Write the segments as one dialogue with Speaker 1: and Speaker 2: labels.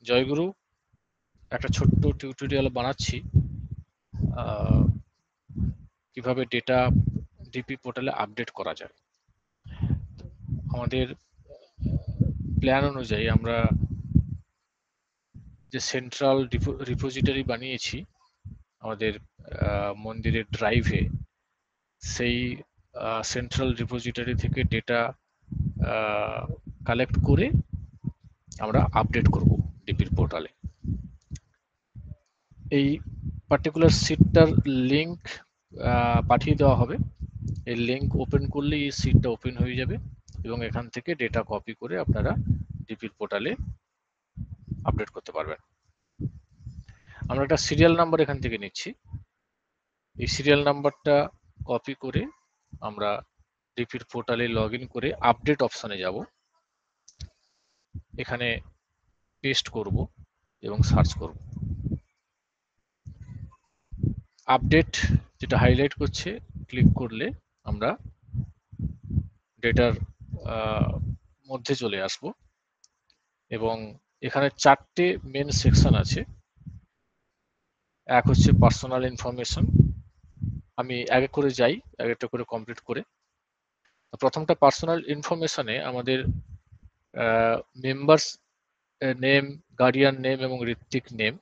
Speaker 1: জয়গুরু, একটা ছোট্ট টিউটোরিয়াল বানাচ্ছি কিভাবে ডেটা ডিপি পোর্টালে আপডেট করা যায়। আমাদের প্ল্যান অনুযায়ী আমরা যে সেন্ট্রাল রিপোজিটরি বানিয়েছি আমাদের মন্দিরের ড্রাইভে, সেই সেন্ট্রাল রিপোজিটরি থেকে ডেটা কালেক্ট করে আমরা আপডেট করব ডিপির পোর্টালে। এই পার্টিকুলার সিটটার লিংক পাঠিয়ে দেওয়া হবে। এই লিংক ওপেন করলে এই সিটটা ওপেন হয়ে যাবে এবং এখান থেকে ডেটা কপি করে আপনারা ডিপির পোর্টালে আপডেট করতে পারবেন। আমরা একটা সিরিয়াল নাম্বার এখান থেকে নিচ্ছি। এই সিরিয়াল নাম্বারটা কপি করে আমরা ডিপির পোর্টালে লগ ইন করে আপডেট অপশনে যাব। এখানে পেস্ট করব এবং সার্চ করব। আপডেট যেটা হাইলাইট করছে ক্লিক করলে আমরা ডেটার মধ্যে চলে আসব এবং এখানে চারটে মেন সেকশন আছে। এক হচ্ছে পার্সোনাল ইনফরমেশন। আমি এক এক করে যাই, এক একটা করে কমপ্লিট করে। প্রথমটা পার্সোনাল ইনফরমেশনে আমাদের মেম্বার্স নেম, গার্ডিয়ান নেম এবং ঋত্বিক নেম,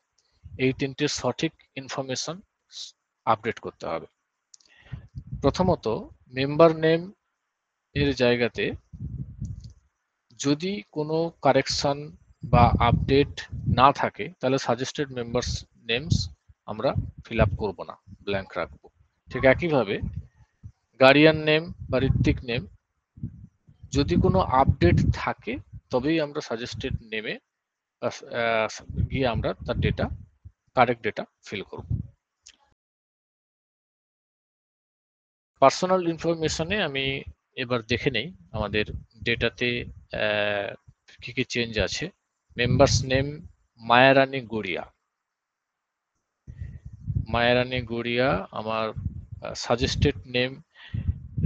Speaker 1: এই তিনটে সঠিক ইনফরমেশন আপডেট করতে হবে। প্রথমত মেম্বার নেম এর জায়গাতে যদি কোনো কারেকশন বা আপডেট না থাকে তাহলে সাজেস্টেড মেম্বার্স নেমস আমরা ফিল আপ করবো না, ব্ল্যাঙ্ক রাখবো। ঠিক একইভাবে গার্ডিয়ান নেম বা ঋত্বিক নেম যদি কোনো আপডেট থাকে তবেই আমরা সাজেস্টেড নেমে গিয়ে আমরা তার ডেটা, কারেক্ট ডেটা ফিল করব। পার্সোনাল ইনফরমেশনে আমি এবার দেখে নেই আমাদের ডেটাতে কি কি চেঞ্জ আছে। Members name Mayarani Goria. মায়ারানী গড়িয়া আমার সাজেস্টেড নেম।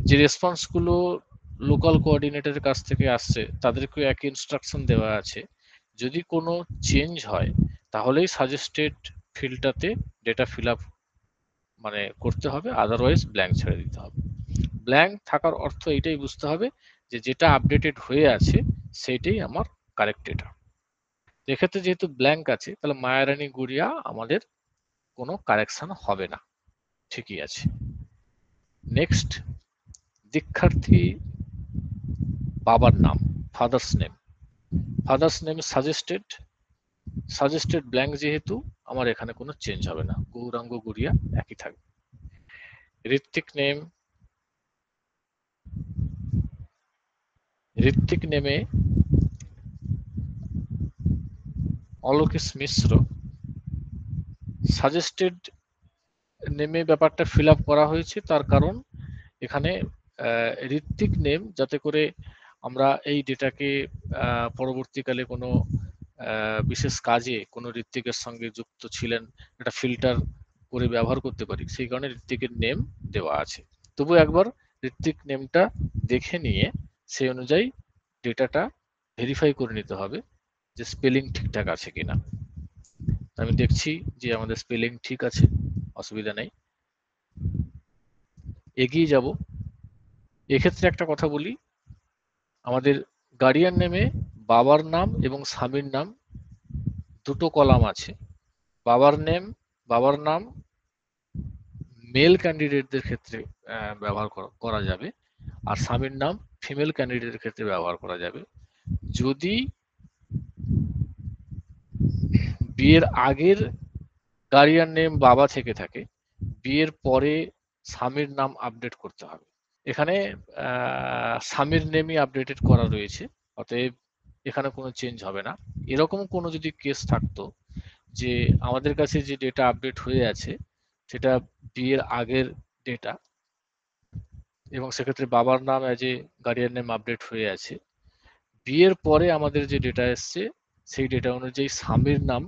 Speaker 1: যে রেসপন্সগুলো লোকাল কোঅর্ডিনেটরের কাছ থেকে আসছে তাদেরকেও একই ইনস্ট্রাকশন দেওয়া আছে, যদি কোনো চেঞ্জ হয় তাহলেই সাজেস্টেড ফিল্ডটাতে ডেটা ফিল আপ মানে করতে হবে, আদারওয়াইজ ব্ল্যাঙ্ক ছেড়ে দিতে হবে। ব্ল্যাঙ্ক থাকার অর্থ এটাই বুঝতে হবে যে যেটা আপডেটেড হয়ে আছে সেইটাই আমার কারেক্ট ডেটা। এক্ষেত্রে যেহেতু ব্ল্যাঙ্ক আছে তাহলে মায়ারানী গুড়িয়া আমাদের কোনো কারেকশন হবে না, ঠিকই আছে। নেক্সট, দীক্ষার্থী বাবার নাম, father's name. Father's name suggested blank, যেহেতু আমার এখানে কোনো চেঞ্জ হবে না, গৌরাঙ্গ গুড়িয়া একই থাকবে। ঋত্বিক নেম, ঋত্বিক নেমে অলোকেশ মিশ্র। সাজেস্টেড নেমে ব্যাপারটা ফিল আপ করা হয়েছে তার কারণ এখানে ঋত্বিক নেম যাতে করে আমরা এই ডেটাকে পরবর্তীকালে কোনো বিশেষ কাজে কোনো ঋত্বিকের সঙ্গে যুক্ত ছিলেন এটা ফিল্টার করে ব্যবহার করতে পারি, সেই কারণে ঋত্বিকের নেম দেওয়া আছে। তবু একবার ঋত্বিক নেমটা দেখে নিয়ে সেই অনুযায়ী ডেটাটা ভেরিফাই করে নিতে হবে যে স্পেলিং ঠিকঠাক আছে কিনা। আমি দেখছি যে আমাদের স্পেলিং ঠিক আছে, অসুবিধা নেই, এগিয়ে যাব। এক্ষেত্রে একটা কথা বলি, আমাদের গার্ডিয়ান নেমে বাবার নাম এবং স্বামীর নাম দুটো কলাম আছে। বাবার নাম মেল ক্যান্ডিডেটদের ক্ষেত্রে ব্যবহার করা যাবে, আর স্বামীর নাম ফিমেল ক্যান্ডিডেটের ক্ষেত্রে ব্যবহার করা যাবে। যদি বিয়ের আগের গার্ডিয়ান নেম বাবা থেকে থাকে, বিয়ের পরে স্বামীর নাম আপডেট করতে হবে। এখানে স্বামীর নেমই আপডেটেড করা রয়েছে, অতএব এখানে কোনো চেঞ্জ হবে না। এরকম কোনো যদি কেস থাকতো যে আমাদের কাছে যে ডেটা আপডেট হয়ে আছে সেটা বিয়ের আগের ডেটা এবং সেক্ষেত্রে বাবার নাম as a guardian name update হয়ে আছে, বিয়ের পরে আমাদের যে ডেটা এসছে সেই ডেটা অনুযায়ী স্বামীর নাম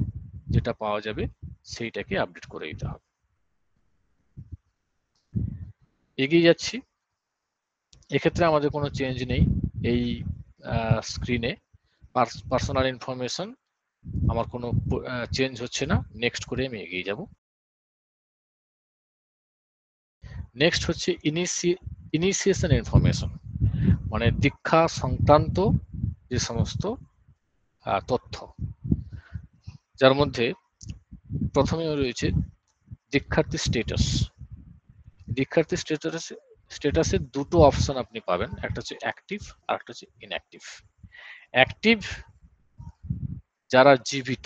Speaker 1: যেটা পাওয়া যাবে সেইটাকে আপডেট করে দিতে হবে। এগিয়ে যাচ্ছি। এক্ষেত্রে আমাদের কোনো চেঞ্জ নেই। এই স্ক্রিনে পার্সোনাল ইনফরমেশন আমার কোনো চেঞ্জ হচ্ছে না, নেক্সট করে আমি এগিয়ে যাব। নেক্সট হচ্ছে ইনিশিয়েশন ইনফরমেশন, মানে দীক্ষা সংক্রান্ত যে সমস্ত তথ্য, যার মধ্যে প্রথমে রয়েছে দীক্ষার্থী স্টেটাস। দীক্ষার্থী স্টেটাসে দুটো অপশন আপনি পাবেন, একটা হচ্ছে অ্যাক্টিভ আর একটা হচ্ছে ইনঅ্যাক্টিভ। অ্যাক্টিভ যারা জীবিত,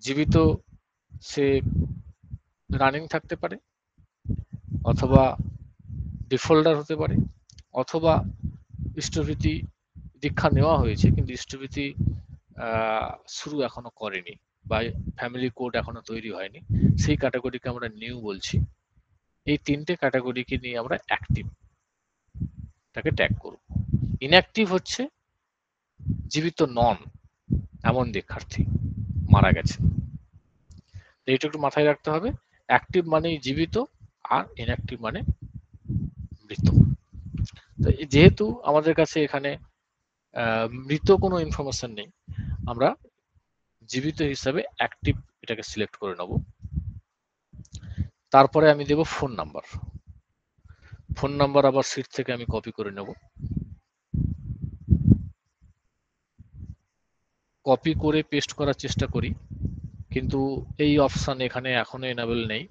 Speaker 1: জীবিত সে রানিং থাকতে পারে, অথবা ডিফল্টার হতে পারে, অথবা ইষ্টভৃতি দীক্ষা নেওয়া হয়েছে কিন্তু ইষ্টভৃতি শুরু এখনো করেনি বা ফ্যামিলি কোড এখনো তৈরি হয়নি, সেই ক্যাটাগরিকে আমরা নিউ বলছি। এই তিনটে ক্যাটাগরিকে নিয়ে আমরা অ্যাক্টিভ তাকে ট্যাগ করব। ইনঅ্যাক্টিভ হচ্ছে জীবিত নন এমন দীক্ষার্থী, মারা গেছে। এইটা একটু মাথায় রাখতে হবে, অ্যাক্টিভ মানেই জীবিত আর ইনঅ্যাক্টিভ মানে মৃত। তো যেহেতু আমাদের কাছে এখানে মৃত কোনো ইনফরমেশন নেই, আমরা জীবিত হিসাবে অ্যাক্টিভ এটাকে সিলেক্ট করে নেব। তারপরে আমি দেব ফোন নাম্বার। ফোন নাম্বার আবার সিট থেকে আমি কপি করে নেব, কপি করে পেস্ট করার চেষ্টা করি, কিন্তু এই অপশন এখানে এখনো এনাবেল নেই।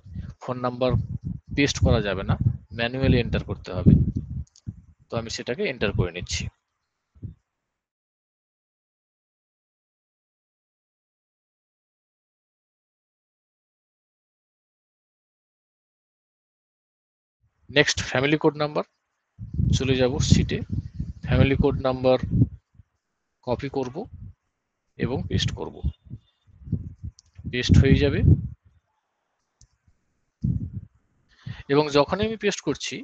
Speaker 1: ফোন নাম্বার পেস্ট করা যাবে না, ম্যানুয়ালি এন্টার করতে হবে। তো আমি সেটাকে এন্টার করে নিচ্ছি। নেক্সট ফ্যামিলি কোড নাম্বার, চলে যাব সিটে, ফ্যামিলি কোড নাম্বার কপি করব এবং পেস্ট করব, পেস্ট হয়ে যাবে। এবং যখনই আমি পেস্ট করছি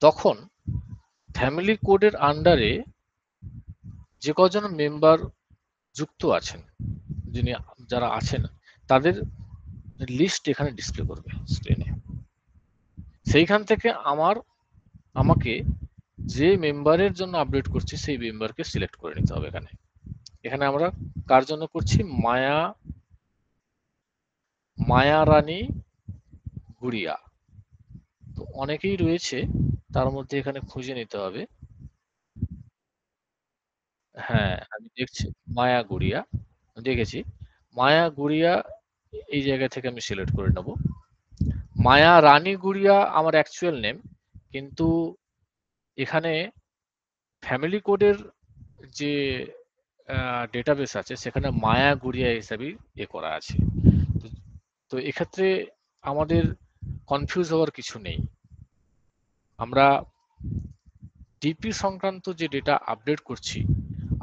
Speaker 1: তখন ফ্যামিলি কোডের আন্ডারে যে কজন মেম্বার যুক্ত আছেন, যিনি যারা আছেন তাদের লিস্ট এখানে ডিসপ্লে করবে স্ক্রিনে। সেইখান থেকে আমাকে যে মেম্বারের জন্য আপডেট করছি সেই মেম্বারকে সিলেক্ট করে নিতে হবে। এখানে এখানে আমরা কার জন্য করছি, মায়া রানী গুড়িয়া। তো অনেকেই রয়েছে, তার মধ্যে এখানে খুঁজে নিতে হবে। হ্যাঁ, আমি দেখছি মায়া গুড়িয়া, দেখেছি মায়া গুড়িয়া, এই জায়গা থেকে আমি সিলেক্ট করে নেব। মায়া রানী গুড়িয়া আমার অ্যাকচুয়াল নেম, কিন্তু এখানে ফ্যামিলি কোডের যে ডেটাবেস আছে সেখানে মায়া গুড়িয়া হিসাবেই করা আছে। তো তো এক্ষেত্রে আমাদের কনফিউজ হওয়ার কিছু নেই। আমরা ডিপি সংক্রান্ত যে ডেটা আপডেট করছি,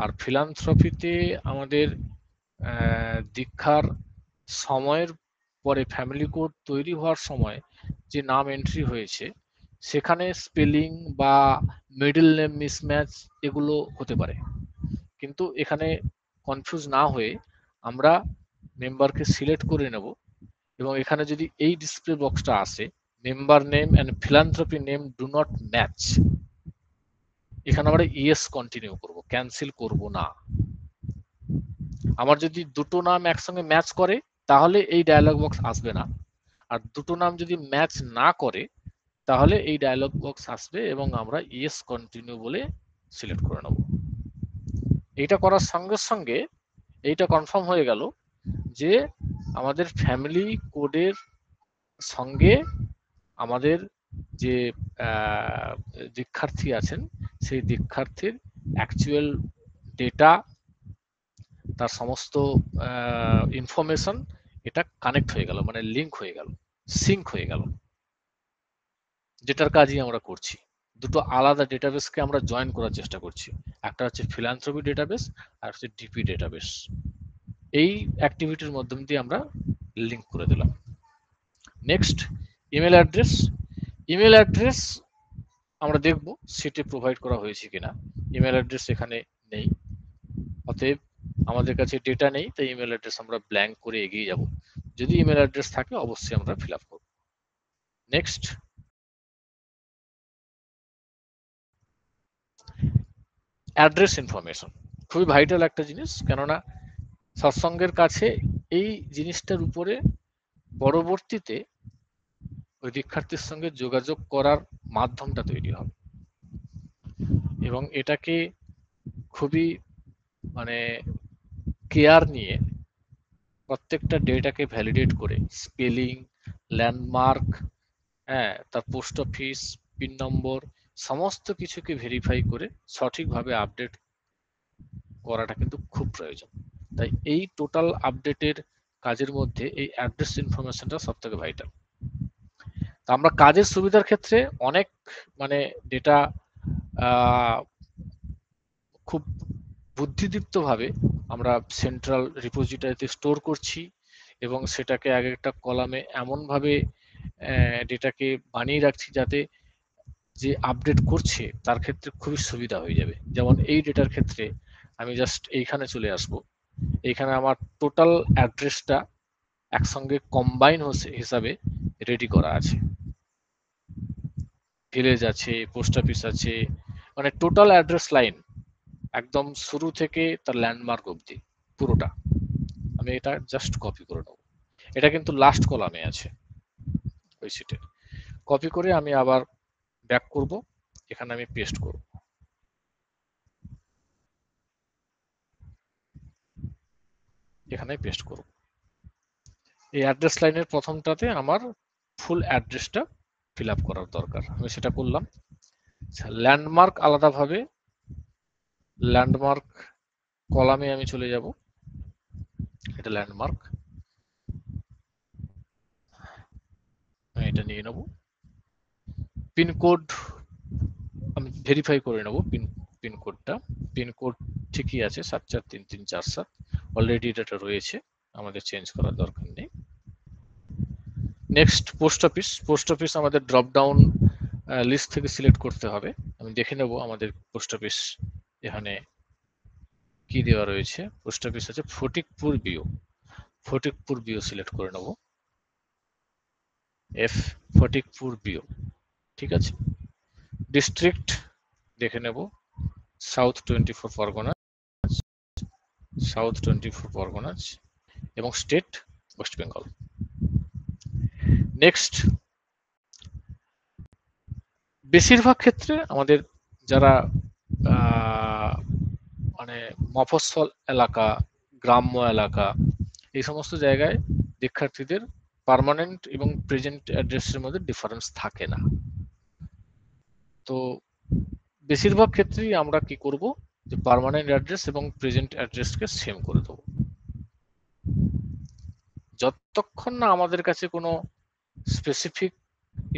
Speaker 1: আর ফিলান্থ্রপিতে আমাদের দীক্ষার সময়ের পরে ফ্যামিলি কোড তৈরি হওয়ার সময় যে নাম এন্ট্রি হয়েছে সেখানে স্পেলিং বা মিডল নেম মিসম্যাচ এগুলো হতে পারে। কিন্তু এখানে কনফিউজ না হয়ে আমরা মেম্বারকে সিলেক্ট করে নেব, এবং এখানে যদি এই ডিসপ্লে বক্সটা আসে, member name and philanthropy name do not match, এখানে আমরা ইয়েস কন্টিনিউ করব, ক্যান্সেল করব না। আমার যদি দুটো নাম একসঙ্গে ম্যাচ করে তাহলে এই ডায়লগ বক্স আসবে না, আর দুটো নাম যদি ম্যাচ না করে তাহলে এই ডায়লগ বক্স আসবে এবং আমরা ইয়েস কন্টিনিউ বলে সিলেক্ট করে নেব। এইটা করার সঙ্গে সঙ্গে এইটা কনফার্ম হয়ে গেল যে আমাদের ফ্যামিলি কোডের সঙ্গে আমাদের যে দীক্ষার্থী আছেন সেই দীক্ষার্থীর অ্যাকচুয়াল ডেটা, তার সমস্ত ইনফরমেশন এটা কানেক্ট হয়ে গেল, মানে লিঙ্ক হয়ে গেল, সিঙ্ক হয়ে গেল, যেটার কাজই আমরা করছি। দুটো আলাদা ডেটাবেসকে আমরা জয়েন করার চেষ্টা করছি, একটা হচ্ছে ফিলান্থ্রপি ডেটাবেস আর হচ্ছে ডিপি ডেটাবেস। এই অ্যাক্টিভিটির মাধ্যম দিয়ে আমরা লিঙ্ক করে দিলাম। Next email address. Email address আমরা দেখব সিটে প্রোভাইড করা হয়েছে কিনা। ইমেল অ্যাড্রেস এখানে নেই, অতএব আমাদের কাছে ডেটা নেই, তাই ইমেল অ্যাড্রেস আমরা ব্ল্যাঙ্ক করে এগিয়ে যাব। যদি ইমেল অ্যাড্রেস থাকে অবশ্যই আমরা ফিল আপ করব। নেক্সট অ্যাড্রেস ইনফরমেশন, খুবই ভাইটাল একটা জিনিস, কেননা সৎসঙ্গের কাছে এই জিনিসটার উপরে পরবর্তীতে ওই দীক্ষার্থীর সঙ্গে যোগাযোগ করার মাধ্যমটা তৈরি হবে, এবং এটাকে খুবই মানে কেয়ার নিয়ে প্রত্যেকটা ডেটাকে ভ্যালিডেট করে স্পেলিং, ল্যান্ডমার্ক, হ্যাঁ, তার পোস্ট অফিস, পিন নম্বর, সমস্ত কিছুকে ভেরিফাই করে সঠিকভাবে আপডেট করাটা কিন্তু খুব প্রয়োজন। তাই এই টোটাল আপডেটের কাজের মধ্যে এই অ্যাড্রেস ইনফরমেশনটা সব থেকে ভাইটাল। তা আমরা কাজের সুবিধার ক্ষেত্রে অনেক মানে ডেটা খুব বুদ্ধিদীপ্তভাবে আমরা সেন্ট্রাল রিপোজিটরিতে স্টোর করছি, এবং সেটাকে এক একটা কলামে এমনভাবে ডেটাকে বানিয়ে রাখছি যাতে যে আপডেট করছে তার ক্ষেত্রে খুবই সুবিধা হয়ে যাবে। যেমন এই ডেটার ক্ষেত্রে আমি জাস্ট এইখানে চলে আসব, এইখানে আমার টোটাল অ্যাড্রেসটা একসঙ্গে কম্বাইন হিসাবে রেডি করা আছে, ভিলেজ আছে, পোস্ট অফিস আছে, মানে টোটাল অ্যাড্রেস লাইন একদম শুরু থেকে তার ল্যান্ডমার্ক অবধি পুরোটা। আমি এটা জাস্ট কপি করে নেব, এটা কিন্তু লাস্ট কলামে আছে ওই সিটের। কপি করে আমি আবার ব্যাক করব, এখানে আমি পেস্ট করব, এখানে পেস্ট করব। এই অ্যাড্রেস লাইনের প্রথমটাতে আমার ফুল অ্যাড্রেসটা ফিল আপ করার দরকার, আমি সেটা করলাম। ল্যান্ডমার্ক আলাদাভাবে, ল্যান্ডমার্ক কলামে আমি চলে যাব, এটা ল্যান্ডমার্ক, আমি এটা নিয়ে নেব। পিনকোড আমি ভেরিফাই করে নেব, পিনকোডটা, পিনকোড ঠিকই আছে 743347, অলরেডি এটা রয়েছে, আমাদের চেঞ্জ করার দরকার নেই। Next post office, post office আমাদের ড্রপ ডাউন লিস্ট থেকে সিলেক্ট করতে হবে। আমি দেখে নেব আমাদের পোস্ট অফিস এখানে কি দেওয়া রয়েছে। পোস্ট অফিস আছে Fatikpur bio, Fatikpur bio select করে নেব, এফ ফটিকপুর বিও, ঠিক আছে। ডিস্ট্রিক্ট দেখে নেব সাউথ 24 পরগনা, সাউথ 24 পরগনাস, এবং স্টেট ওয়েস্ট বেঙ্গল। নেক্সট, বেশিরভাগ ক্ষেত্রে আমাদের যারা মানে মফস্বল এলাকা, গ্রাম্য এলাকা, এই সমস্ত জায়গায় শিক্ষার্থীদের পার্মানেন্ট এবং প্রেজেন্ট অ্যাড্রেসের মধ্যে ডিফারেন্স থাকে না। তো বেশিরভাগ ক্ষেত্রেই আমরা কি করব, যে পার্মানেন্ট অ্যাড্রেস এবং প্রেজেন্ট অ্যাড্রেসকে সেম করে দেবো। যতক্ষণ না আমাদের কাছে কোনো স্পেসিফিক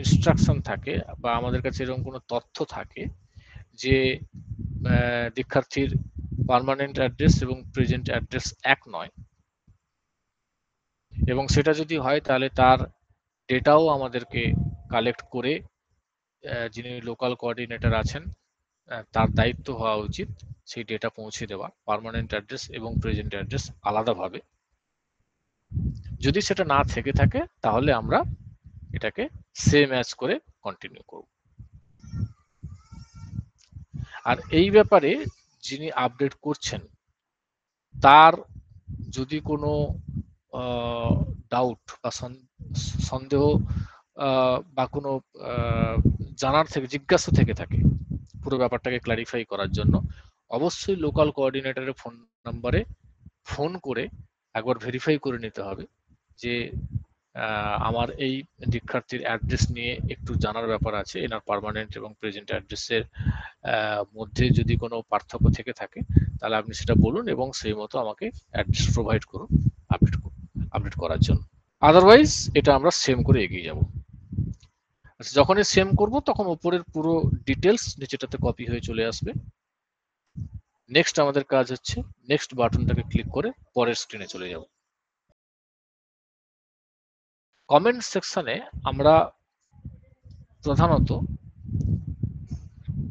Speaker 1: ইনস্ট্রাকশন থাকে বা আমাদের কাছে এরকম কোনো তথ্য থাকে যে শিক্ষার্থীর পার্মানেন্ট অ্যাড্রেস এবং প্রেজেন্ট অ্যাড্রেস এক নয়, এবং সেটা যদি হয় তাহলে তার ডেটাও আমাদেরকে কালেক্ট করে যিনি লোকাল কোঅর্ডিনেটর আছেন তার দায়িত্ব হওয়া উচিত সেই ডেটা পৌঁছে দেওয়া, পার্মানেন্ট অ্যাড্রেস এবং প্রেজেন্ট অ্যাড্রেস আলাদাভাবে। যদি সেটা না থেকে থাকে তাহলে আমরা এটাকে সেম অ্যাজ করে কন্টিনিউ করব। আর এই ব্যাপারে যিনি আপডেট করছেন তার যদি কোনো ডাউট বা সন্দেহ বা কোনো জানার থেকে জিজ্ঞাসা থেকে থাকে পুরো ব্যাপারটাকে ক্লারিফাই করার জন্য, অবশ্যই লোকাল কোঅর্ডিনেটরের ফোন নাম্বারে ফোন করে একবার ভেরিফাই করে নিতে হবে যে আমার এই শিক্ষার্থীর অ্যাড্রেস নিয়ে একটু জানার ব্যাপার আছে, এনার পার্মানেন্ট এবং প্রেজেন্ট অ্যাড্রেসের মধ্যে যদি কোনো পার্থক্য থেকে থাকে তাহলে আপনি সেটা বলুন এবং সেই মতো আমাকে অ্যাড্রেস প্রোভাইড করুন আপডেট করার জন্য। আদারওয়াইজ এটা আমরা সেম করে এগিয়ে যাব। আচ্ছা, যখনই সেম করব তখন উপরের পুরো ডিটেলস নিচেটাতে কপি হয়ে চলে আসবে। নেক্সট আমাদের কাজ হচ্ছে নেক্সট বাটনটাকে ক্লিক করে পরের স্ক্রিনে চলে যাব। কমেন্ট সেকশনে আমরা প্রধানত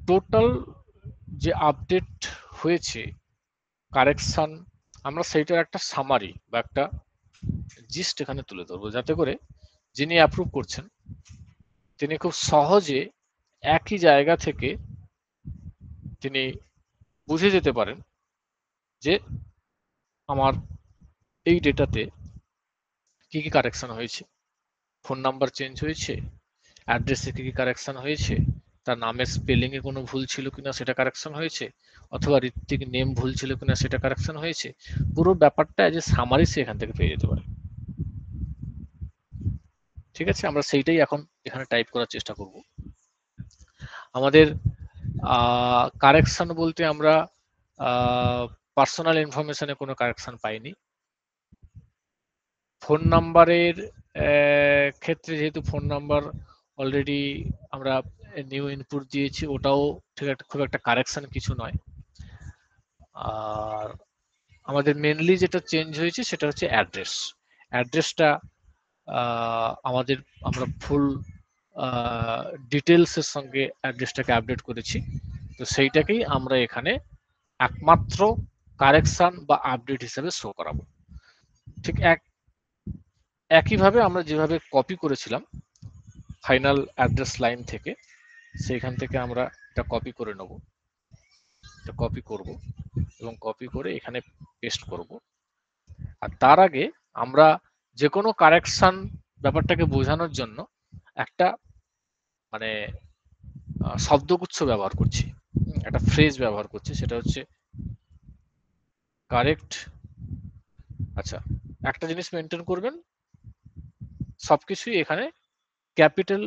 Speaker 1: টোটাল যে আপডেট হয়েছে, কারেকশন, আমরা সেইটার একটা সামারি বা একটা জিস্ট এখানে তুলে ধরবো, যাতে করে যিনি অ্যাপ্রুভ করছেন তিনি খুব সহজে একই জায়গা থেকে তিনি বুঝে যেতে পারেন যে আমার এই ডেটাতে কি কি কারেকশন হয়েছে, ফোন নাম্বার চেঞ্জ হয়েছে, অ্যাড্রেসে কি কি কারেকশন হয়েছে, তার নামের স্পেলিং এ কোনো ভুল ছিল কিনা সেটা কারেকশন হয়েছে, অথবা ঋত্বিক নেম ভুল ছিল কিনা সেটা কারেকশন হয়েছে, পুরো ব্যাপারটা যে সামারি সে এখান থেকে পেয়ে যেতে পারে। ঠিক আছে, আমরা সেইটাই এখন এখানে টাইপ করার চেষ্টা করব। আমাদের কারেকশন বলতে আমরা পার্সোনাল ইনফরমেশনে কোনো কারেকশন পাইনি। ফোন নাম্বারের ক্ষেত্রে যেহেতু ফোন নাম্বার অলরেডি আমরা নিউ ইনপুট দিয়েছি, ওটাও ঠিক একটা খুব একটা কারেকশন কিছু নয়। আর আমাদের মেনলি যেটা চেঞ্জ হয়েছে সেটা হচ্ছে অ্যাড্রেস। অ্যাড্রেসটা আমাদের আমরা ফুল ডিটেলসের সঙ্গে অ্যাড্রেসটাকে আপডেট করেছি, তো সেইটাকেই আমরা এখানে একমাত্র কারেকশন বা আপডেট হিসেবে শো করাবো। ঠিক একইভাবে আমরা যেভাবে কপি করেছিলাম ফাইনাল অ্যাড্রেস লাইন থেকে, সেইখান থেকে আমরা এটা কপি করে নেব, এটা কপি করব এবং কপি করে এখানে পেস্ট করব। আর তার আগে আমরা যে কোনো কারেকশন ব্যাপারটাকে বোঝানোর জন্য একটা মানে শব্দগুচ্ছ ব্যবহার করছি, একটা ফ্রেজ ব্যবহার করছি, সেটা হচ্ছে কারেক্ট। আচ্ছা, একটা জিনিস মেনটেন করবেন, সবকিছুই এখানে ক্যাপিটাল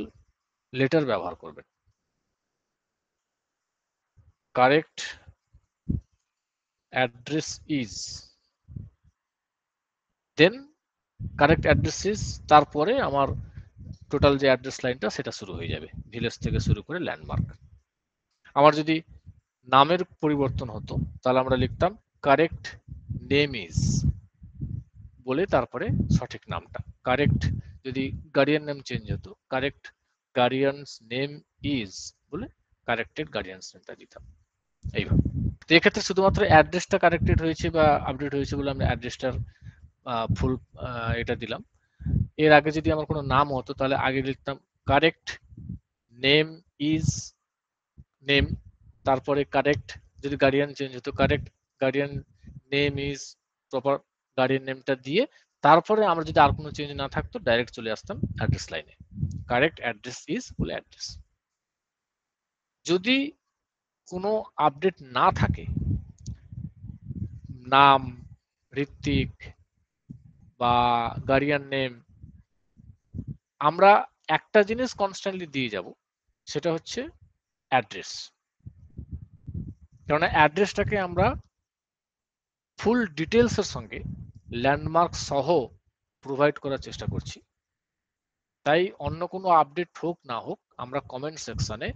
Speaker 1: লেটার ব্যবহার করবেন। Correct address is, then correct address is, তারপরে আমার টোটাল যে অ্যাড্রেস লাইনটা সেটা শুরু হয়ে যাবে, ভিলেজ থেকে শুরু করে ল্যান্ডমার্ক। আমার যদি নামের পরিবর্তন হতো তাহলে আমরা লিখতাম কারেক্ট নেম ইজ বলে তারপরে সঠিক নামটা। কারেক্ট যদি গার্ডিয়ান নেম চেঞ্জ হতো, কারেক্ট গার্ডিয়ানস নেম ইজ বলে কারেক্টেড গার্ডিয়ানস নেমটা দিতাম এইভাবে। তো এক্ষেত্রে শুধুমাত্র অ্যাড্রেসটা কারেক্টেড হয়েছে বা আপডেট হয়েছে বলে আমরা অ্যাড্রেসটার ফুল এটা দিলাম। এর আগে যদি আমার কোনো নাম হতো তাহলে আগে লিখতাম কারেক্ট নেম ইজ নেম, তারপরে কারেক্ট যদি গার্ডিয়ান চেঞ্জ হতো correct guardian name is proper guardian নেমটা দিয়ে তারপরে আমরা যদি আর কোনো চেঞ্জ না থাকতো ডাইরেক্ট চলে আসতাম অ্যাড্রেস লাইনে, কারেক্ট অ্যাড্রেস ইজ বলে অ্যাড্রেস। যদি কোনো আপডেট না থাকে, নাম, ঋত্বিক বা গার্ডিয়ান নেম, আমরা একটা জিনিস কনস্ট্যান্টলি দিয়ে যাব, সেটা হচ্ছে অ্যাড্রেস। কারণ অ্যাড্রেসটাকে আমরা ফুল ডিটেলসের সঙ্গে ল্যান্ডমার্ক সহ প্রোভাইড করার চেষ্টা করছি। তাই অন্য কোনো আপডেট হোক না হোক আমরা কমেন্ট সেকশনে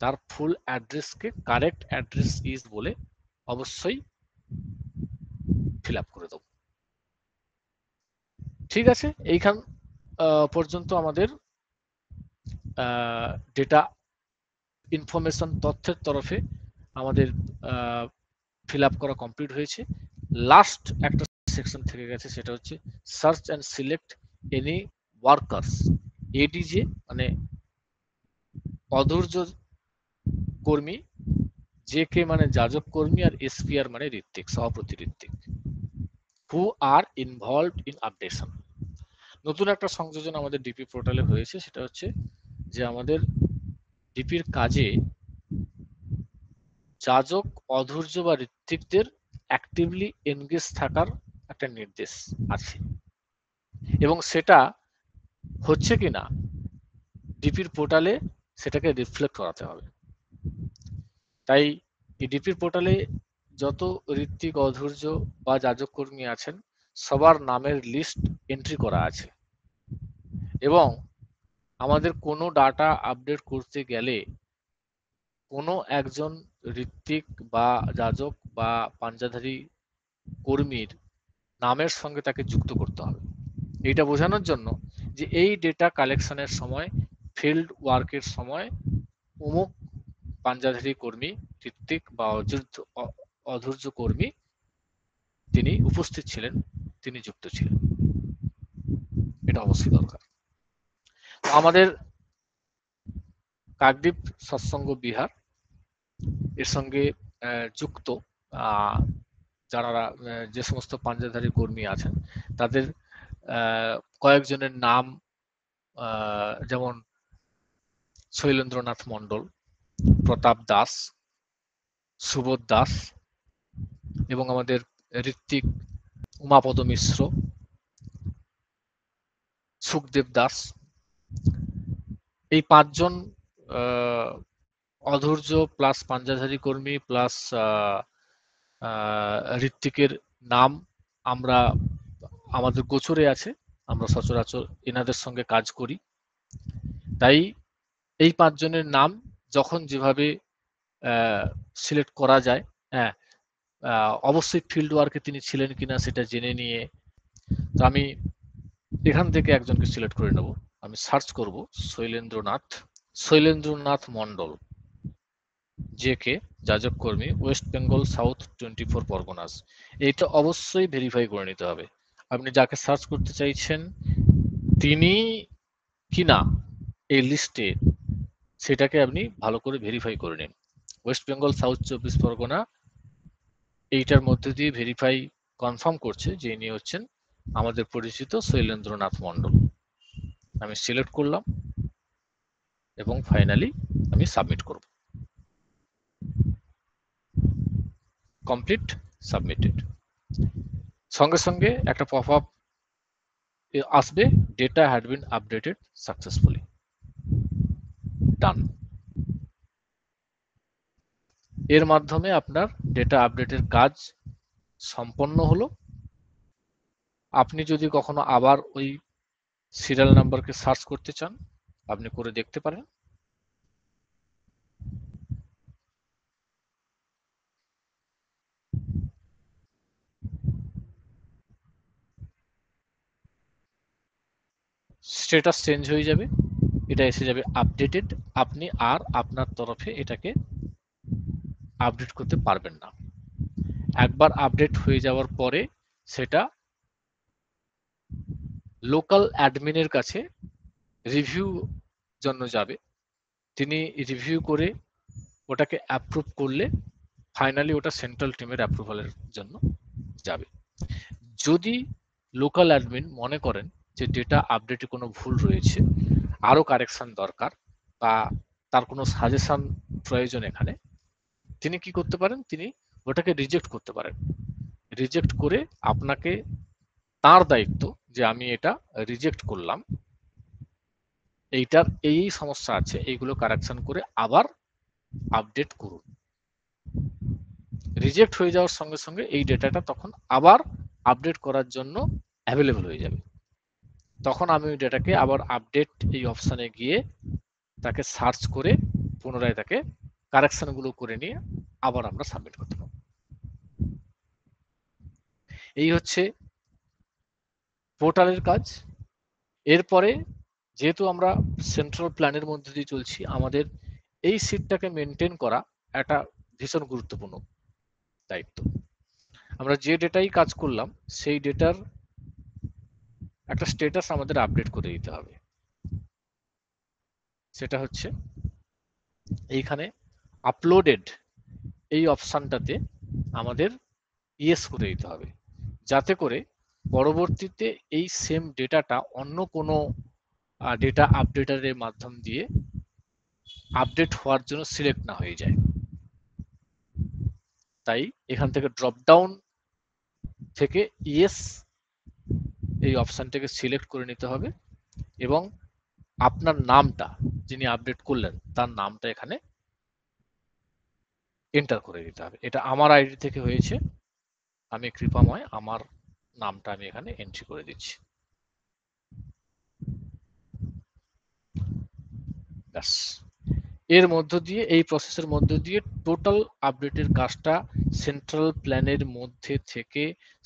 Speaker 1: তার ফুল অ্যাড্রেসকে কারেক্ট অ্যাড্রেস ইজ বলে অবশ্যই ফিল আপ করে দেবো। ঠিক আছে, এইখান পর্যন্ত আমাদের ডেটা ইনফরমেশন তথ্যের তরফে আমাদের ফিল আপ করা কমপ্লিট হয়েছে। লাস্ট একটা সেকশন থেকে গেছে, সেটা হচ্ছে search and select any workers. ADJ মানে অধৈর্য কর্মী, জে কে মানে যাজক কর্মী, আর এসপিআর মানে ঋত্বিক, সভাপতি ঋত্বিক, হু আর ইনভলভড ইন আপডেশন। নতুন একটা সংযোজন আমাদের ডিপি পোর্টালে হয়েছে, সেটা হচ্ছে যে আমাদের ডিপির কাজে যাজক, অধৈর্য বা ঋত্বিকদের অ্যাক্টিভলি এনগেজ থাকার একটা নির্দেশ আছে, এবং সেটা হচ্ছে কিনা ডিপির পোর্টালে সেটাকে রিফ্লেক্ট করাতে হবে। তাই এই ডিপির পোর্টালে যত ঋত্বিক, অধৈর্য বা যাজক কর্মী আছেন সবার নামের লিস্ট এন্ট্রি করা আছে, এবং আমাদের কোনো ডাটা আপডেট করতে গেলে কোনো একজন ঋত্বিক বা যাজক বা পাঞ্জাধারী কর্মীর নামের সঙ্গে তাকে যুক্ত করতে হবে। এইটা বোঝানোর জন্য যে এই ডেটা কালেকশনের সময়, ফিল্ড ওয়ার্কের সময় অমুক পাঞ্জাধারী কর্মী, ঋত্বিক বা অধৈর্য কর্মী তিনি উপস্থিত ছিলেন, তিনি যুক্ত ছিলেন, এটা অবশ্যই দরকার। আমাদের কাকদ্বীপ সৎসঙ্গ বিহার এর সঙ্গে যুক্ত যারা যে সমস্ত পাঞ্জাধারী কর্মী আছেন তাদের কয়েকজনের নাম, যেমন শৈলেন্দ্রনাথ মণ্ডল, প্রতাপ দাস, সুবোধ দাস এবং আমাদের ঋত্বিক, উমাপদ মিশ্র, সুখদেব দাস, এই 5 জন অধৈর্য প্লাস পাঞ্জাধারী কর্মী প্লাস ঋত্বিকের নাম আমরা আমাদের গোচরে আছে, আমরা সচরাচর এনাদের সঙ্গে কাজ করি। তাই এই 5 জনের নাম যখন যেভাবে সিলেক্ট করা যায়, হ্যাঁ, অবশ্যই ফিল্ড ওয়ার্কে তিনি ছিলেন কিনা সেটা জেনে নিয়ে, তো আমি এখান থেকে একজনকে সিলেক্ট করে নেব। আমি সার্চ করব শৈলেন্দ্রনাথ মণ্ডল, যে কে যাজক কর্মী, ওয়েস্ট বেঙ্গল সাউথ 24 পরগনাস। এইটা অবশ্যই ভেরিফাই করে নিতে হবে আপনি যাকে সার্চ করতে চাইছেন তিনি কিনা এই লিস্টে, সেটাকে আপনি ভালো করে ভেরিফাই করে নিন। ওয়েস্ট বেঙ্গল সাউথ 24 পরগনা এইটার মধ্যে দিয়ে ভেরিফাই কনফার্ম করছে যে ইনি হচ্ছেন আমাদের পরিচিত শৈলেন্দ্রনাথ মণ্ডল। আমি সিলেক্ট করলাম এবং ফাইনালি আমি সাবমিট করব। Complete, submitted. সঙ্গে সঙ্গে একটা পপআপ আসবে, data had been updated successfully. Done. এর মাধ্যমে আপনার ডেটা আপডেটের কাজ সম্পন্ন হলো। আপনি যদি কখনো আবার ওই সিরিয়াল নাম্বারকে সার্চ করতে চান আপনি করে দেখতে পারেন। স্ট্যাটাস চেঞ্জ হয়ে যাবে, এটা এসে যাবে আপডেটেড। আপনি আর আপনার তরফে এটাকে আপডেট করতে পারবেন না। একবার আপডেট হয়ে যাওয়ার পরে সেটা লোকাল অ্যাডমিনের কাছে রিভিউ জন্য যাবে। তিনি রিভিউ করে ওটাকে অ্যাপ্রুভ করলে ফাইনালি ওটা সেন্ট্রাল টিমের অ্যাপ্রুভালের জন্য যাবে। যদি লোকাল অ্যাডমিন মনে করেন যে ডেটা আপডেটে কোনো ভুল রয়েছে, আরো কারেকশন দরকার বা তার কোনো সাজেশন প্রয়োজন এখানে, তিনি কি করতে পারেন, তিনি ওটাকে রিজেক্ট করতে পারেন। রিজেক্ট করে আপনাকে, তার দায়িত্ব যে আমি এটা রিজেক্ট করলাম, এইটার এই সমস্যা আছে, এইগুলো কারেকশন করে আবার আপডেট করুন। রিজেক্ট হয়ে যাওয়ার সঙ্গে সঙ্গে এই ডেটাটা তখন আবার আপডেট করার জন্য অ্যাভেলেবল হয়ে যাবে। তখন আমি ওই ডেটাকে আবার আপডেট এই অপশানে গিয়ে তাকে সার্চ করে পুনরায় তাকে কারেকশনগুলো করে নিয়ে আবার আমরা সাবমিট করতে পারবো। এই হচ্ছে পোর্টালের কাজ। এরপরে যেহেতু আমরা সেন্ট্রাল প্ল্যানের মধ্যে দিয়ে চলছি, আমাদের এই সিটটাকে মেনটেন করা একটা ভীষণ গুরুত্বপূর্ণ দায়িত্ব। আমরা যে ডেটাই কাজ করলাম সেই ডেটার একটা স্ট্যাটাস আমাদের আপডেট করে দিতে হবে। সেটা হচ্ছে এইখানে আপলোডেড এই অপশনটাতে আমাদের ইয়েস করে দিতে হবে, যাতে করে পরবর্তীতে এই সেম ডেটাটা অন্য কোনো ডেটা আপডেটারের মাধ্যম দিয়ে আপডেট হওয়ার জন্য সিলেক্ট না হয়ে যায়। তাই এখান থেকে ড্রপ ডাউন থেকে ইয়েস এই অপশনটাকে সিলেক্ট করে নিতে হবে এবং আপনার নামটা, যিনি আপডেট করলেন তার নামটা এখানে এন্টার করে দিতে হবে। এটা আমার আইডি থেকে হয়েছে, আমি কৃপাময়, আমার নামটা আমি এখানে এন্ট্রি করে দিচ্ছি। ব্যাস, এর মধ্য দিয়ে, এই প্রসেসের মধ্য দিয়ে টোটাল আপডেটের কাজটা সেন্ট্রাল প্ল্যানের মধ্যে থেকে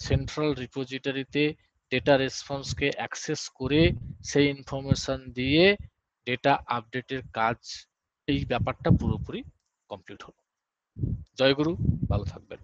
Speaker 1: সেন্ট্রাল রিপোজিটরিতে ডেটা রেসপন্সকে অ্যাক্সেস করে সেই ইনফরমেশন দিয়ে ডেটা আপডেটের কাজ, এই ব্যাপারটা পুরোপুরি কমপ্লিট হলো। জয়গুরু, ভালো থাকবেন।